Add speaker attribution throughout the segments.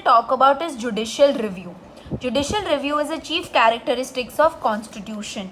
Speaker 1: talk about is judicial review. Judicial review is a chief characteristics of constitution.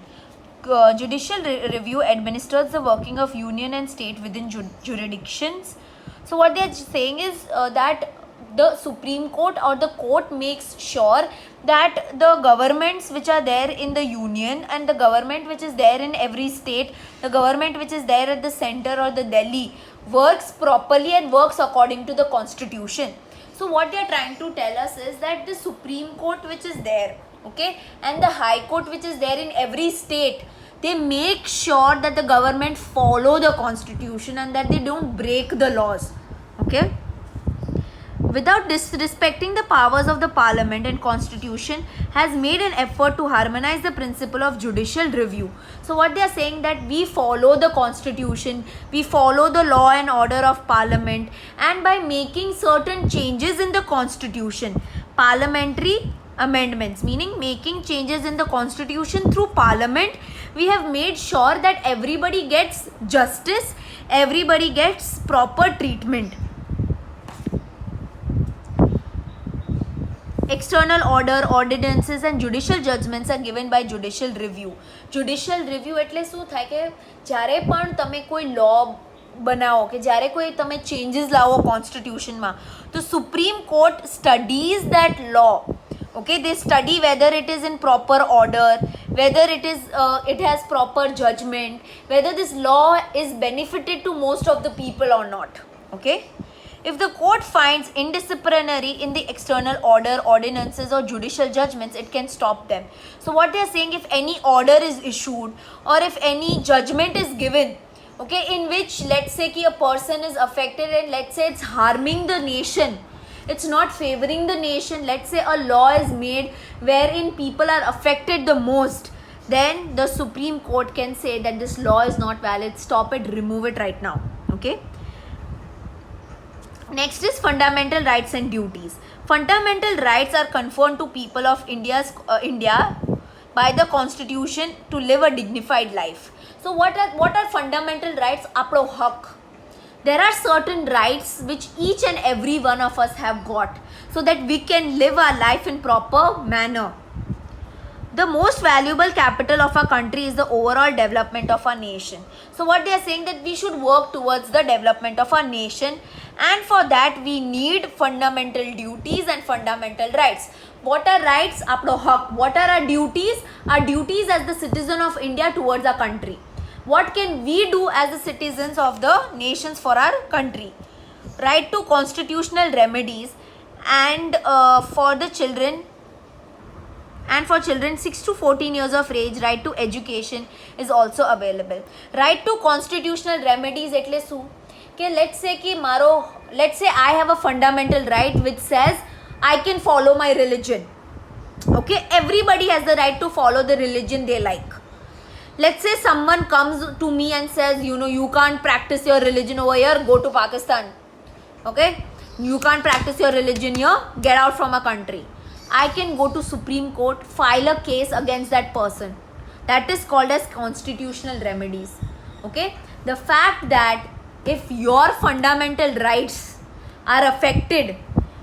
Speaker 1: Judicial review administers the working of union and state within jurisdictions. So what they are saying is that the Supreme Court or the court makes sure that the governments which are there in the union and the government which is there in every state, the government which is there at the center or the Delhi, works properly and works according to the constitution. So what they are trying to tell us is that the Supreme Court which is there, okay, and the High Court which is there in every state, they make sure that the government follow the constitution and that they don't break the laws, okay, without disrespecting the powers of the parliament, and constitution has made an effort to harmonize the principle of judicial review. So what they are saying that we follow the constitution, we follow the law and order of parliament, and by making certain changes in the constitution, parliamentary amendments, meaning making changes in the constitution through parliament, we have made sure that everybody gets justice, everybody gets proper treatment. External order, ordinances and judicial judgments are given by judicial review. Judicial review એટલે શું થાય કે જ્યારે પણ તમે કોઈ law બનાવો કે જ્યારે કોઈ તમે changes લાવો constitutionમાં, તો Supreme Court studies that law. Okay, they study whether it is in proper order, whether it has proper judgment, whether this law is benefited to most of the people or not. Okay. If the court finds indisciplinary in the external order, ordinances or judicial judgments, it can stop them. So what they are saying, if any order is issued or if any judgment is given, okay, in which let's say ki a person is affected and let's say it's harming the nation, it's not favoring the nation, let's say a law is made wherein people are affected the most, then the Supreme Court can say that this law is not valid, stop it, remove it right now. Okay. Next is fundamental rights and duties. Fundamental rights are conferred to people of India by the constitution to live a dignified life. So what are fundamental rights? Apno hak. There are certain rights which each and every one of us have got so that we can live our life in proper manner. The most valuable capital of our country is the overall development of our nation. So what they are saying that we should work towards the development of our nation, and for that we need fundamental duties and fundamental rights. What are rights? Apno hak. What are our duties? Our duties as the citizen of India towards our country. What can we do as the citizens of the nations for our country? Right to constitutional remedies, and for the children. And for children 6 to 14 years of age, right to education is also available. Right to constitutional remedies એટલે શું કે let's say I have a fundamental right which says I can follow my religion. Okay, everybody has the right to follow the religion they like. Let's say someone comes to me and says, you can't practice your religion over here, go to Pakistan. Okay, you can't practice your religion here, get out from our country. I can go to Supreme Court, file a case against that person. That is called as constitutional remedies. Okay, the fact that if your fundamental rights are affected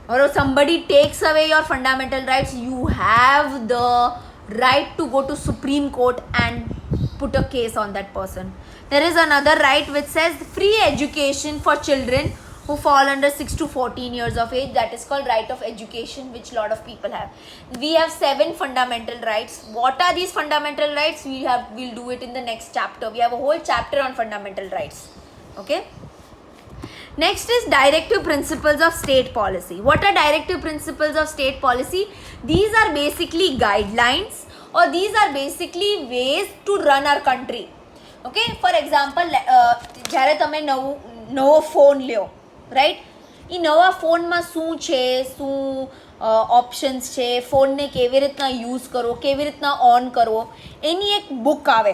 Speaker 1: or if somebody takes away your fundamental rights, you have the right to go to Supreme Court and put a case on that person. There is another right which says free education for children who fall under 6 to 14 years of age. That is called right of education, which a lot of people have. We have 7 fundamental rights. What are these fundamental rights? We'll do it in the next chapter. We have a whole chapter on fundamental rights. Okay. Next is directive principles of state policy. What are directive principles of state policy? These are basically guidelines, or these are basically ways to run our country. Okay. For example, જ્યારે તમે નવો phone લ્યો, right, એ નવા ફોનમાં શું છે, શું options છે, ફોનને કેવી રીતના યુઝ કરવો, કેવી રીતના ઓન કરવો, એની એક બુક આવે.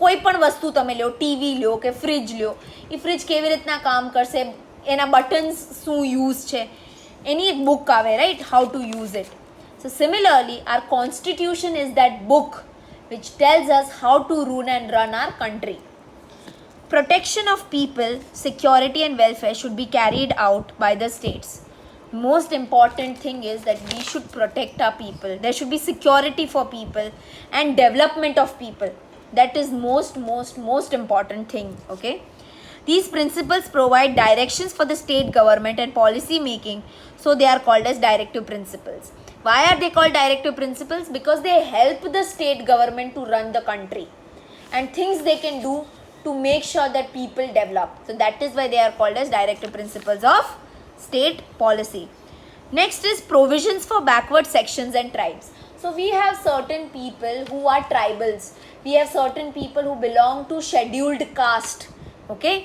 Speaker 1: કોઈ પણ વસ્તુ તમે લ્યો, ટીવી લ્યો કે ફ્રિજ લ્યો, એ ફ્રિજ કેવી રીતના કામ કરશે, એના બટન્સ શું યુઝ છે, એની એક બુક આવે, right, how to use it. So similarly, our constitution is that book which tells us how to rule and run our country. Protection of people, security and welfare should be carried out by the states. most important thing is that we should protect our people. There should be security for people and development of people. That is most important thing. Okay, these principles provide directions for the state government and policy making, so they are called as directive principles. Why are they called directive principles? Because they help the state government to run the country and things they can do to make sure that people develop. So that is why they are called as directive principles of state policy. Next is provisions for backward sections and tribes. So we have certain people who are tribals. We have certain people who belong to scheduled caste. Okay,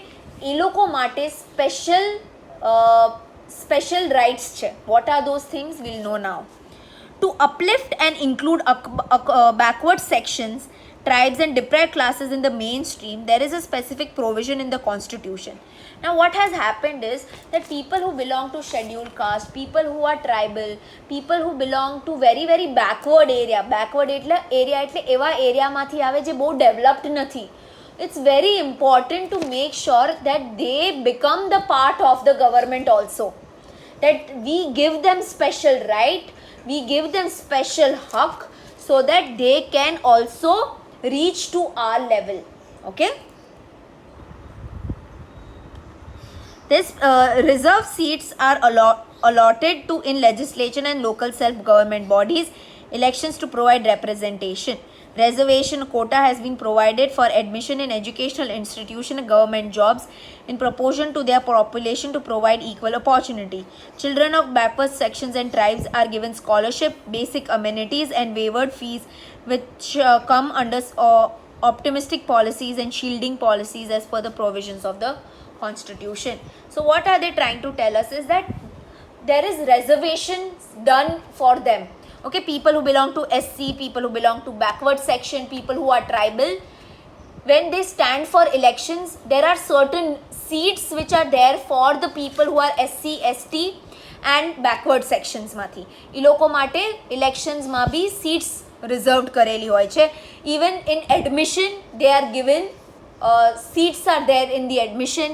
Speaker 1: એ લોકો માટે special rights છે. What are those things? We'll know now. To uplift and include backward sections, tribes and deprived classes in the mainstream, there is a specific provision in the constitution. Now what has happened is that people who belong to scheduled caste, people who are tribal, people who belong to very backward area એટલે એવા એરિયામાંથી આવે જે બહુ developed નથી. It's very important to make sure that they become the part of the government also. That we give them special right, we give them special haq, so that they can also reach to our level. Okay. This reserved seats are allotted to in legislation and local self-government bodies, elections to provide representation. Reservation quota has been provided for admission in educational institution and government jobs in proportion to their population to provide equal opportunity. Children of backward sections and tribes are given scholarship, basic amenities and waived fees, which come under optimistic policies and shielding policies as per the provisions of the constitution. So what are they trying to tell us is that there is reservations done for them. Okay, people who belong to SC, people who belong to backward section, people who are tribal, when they stand for elections, there are certain seats which are there for the people who are SC, ST and backward sections માંથી. એ લોકો માટે elections માં બી seats reserved કરેલી હોય છે. Even in admission they are given seats are there in the admission.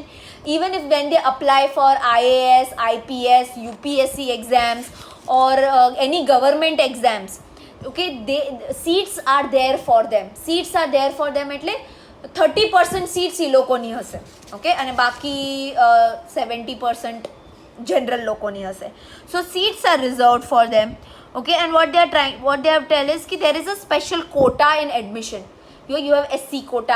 Speaker 1: Even if when they apply for IAS, IPS, UPSC exams or any government exams, okay, seats are there for them. Seats are there for them એટલે 30% seats એ લોકોની હશે. Okay, અને બાકી 70% general લોકોની હશે. So seats are reserved for them. Okay, and what they have tell is ki there is a special quota in admission. You have SC quota,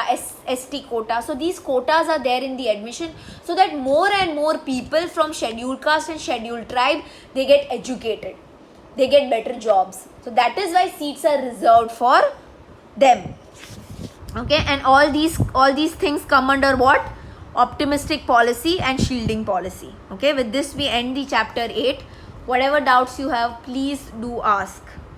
Speaker 1: ST quota. So these quotas are there in the admission so that more and more people from scheduled caste and scheduled tribe, they get educated. They get better jobs. So that is why seats are reserved for them. Okay, and all these things come under what? Optimistic policy and shielding policy. Okay, with this we end the chapter 8. Whatever doubts you have, please do ask.